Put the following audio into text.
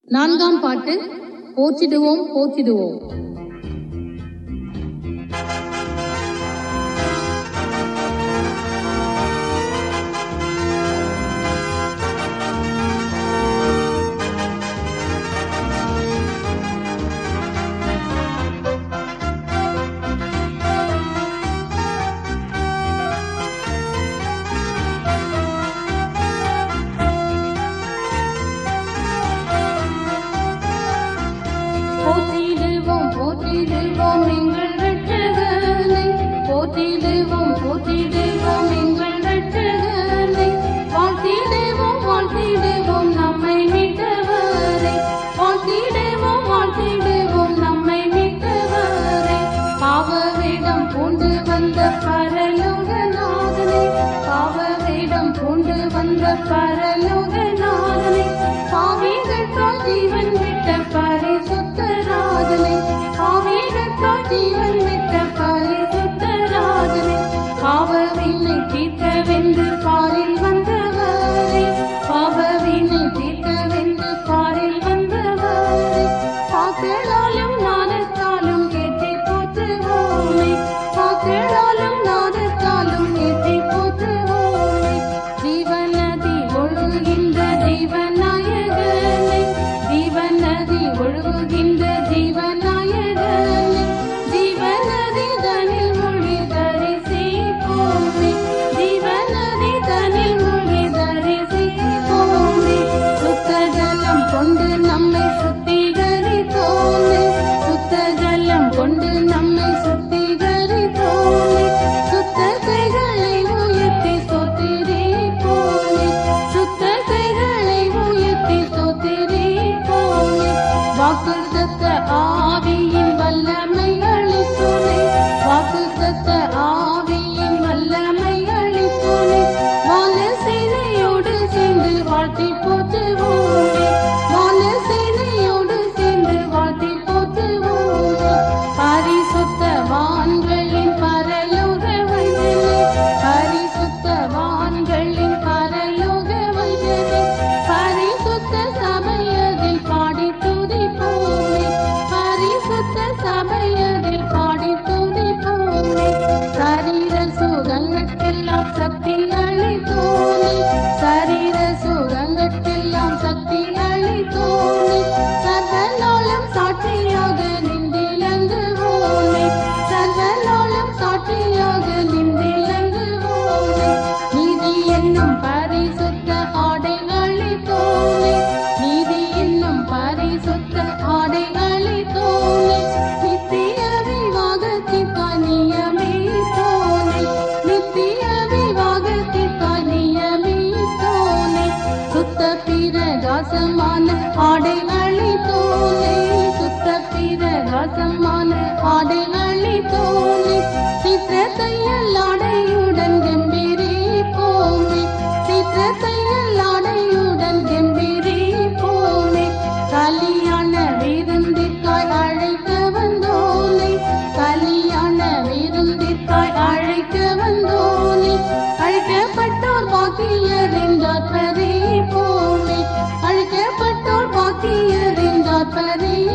நான்காம் பாட்டு. போற்றிடுவோம் போற்றிடுவோம். போற்றிடுவோம் போற்றிடுவோம் எங்கள் இரட்சகனை, போற்றிடுவோம் போற்றிடுவோம் எங்கள் இரட்சகனை, வாழ்த்திடுவோம் வாழ்த்திடுவோம் நம்மை மீட்டவரை, வாழ்த்திடுவோம் வாழ்த்திடுவோம் நம்மை மீட்டவரை. பாவவேடம் பூண்டு வந்த பரலோகநாதனை, பாவவேடம் பூண்டு வந்த பரலோகநாதனை, பாவிகளுக்காய் ஜீவன் விட்ட பரிசுத்தராஜனை, பாவிகளுக்காய் ஜீவன் விட்ட பரிசுத்தராஜனை, பாவவினை தீர்க்கவென்று பாரில் வந்தவரை, பாவவினை தீர்க்கவென்று பாரில் வந்தவரை, பாக்களாலும் நாதத்தாலும் ஏற்றி போற்றுவோமே, பாக்களாலும் நாதத்தாலும் ஏற்றி போற்றுவோமே. ஜீவநதி ஒழுகின்ற ஜீவநாயகனை, ஜீவநதி ஒழுகுகின்ற ஜீவநாயகனை, ஜீவநதி தனில் மூழ்கி தரிசிப்போமே, ஜீவநதி தனில் மூழ்கி தரிசிப்போமே. சுத்த ஜலம் கொண்டு நம்மை சுத்திகரித்தோமே, சுத்த ஜலம் கொண்டு நம்மை சுத்திகரித்தோமே. சுத்த கைகளை உயர்த்தி ஸ்தோத்திரிப்போமே, சுத்த கைகளை உயர்த்தி ஸ்தோத்திரிப்போமே. வாக்குத்தத்த ஆவியின் வல்லமை அளித்தோனே, வாக்குத்தத்த ஆவியின் வல்லமை அளித்தோனே. வான சேனையோடு சேர்ந்து வாழ்த்தி போற்றுவோமே, வான சேனையோடு சேர்ந்து வாழ்த்தி போற்றுவோமே. பரிசுத்தவான்களின் பரலோக வைத்தியனே, பரிசுத்தவான்களின் பரலோக வைத்தியனே, பரிசுத்த சபையதில் பாடி துதிப்போமே, பரிசுத்த சபையதில் பாடி துதிப்போமே. சரீர சுகங்கட்கெல்லாம் சக்தி அளித்தோனே, சரீர சுகங்கட்கெல்லாம் சக்தி அளித்தோனே. சர்வநாளும் சாட்சியாக நின்றிலங்குவோமே, சர்வநாளும் சாட்சியாக நின்றிலங்குவோமே. நீதி என்னும் பரிசுத்த ஆடை அளித்தோனே, நீதி என்னும் பரிசுத்த ஆடை அளித்தோனே. நித்திய விவாகத்திற்காய் நியமித்தோனே, நித்திய விவாகத்திற்காய் நியமித்தோனே. சுத்த பிரகாசமான ஆடை அளித்தோனே, சுத்த பிரகாசமான ஆடை அளித்தோனே. சித்திரத்தையல் ஆடையுடன் கம்பீரிப்போமே, சித்திரத்தையல் ஆடையுடன் கம்பீரிப்போமே. கல்யாண விருந்திற்காய் அழைக்க வந்தோனே, கல்யாண விருந்திற்காய் அழைக்க வந்தோனே. அழைக்கப்பட்டோர் பாக்கியர் என்றார் பரிப்போமே, அழைக்கப்பட்டோர் பாக்கியர் என்றார் பரி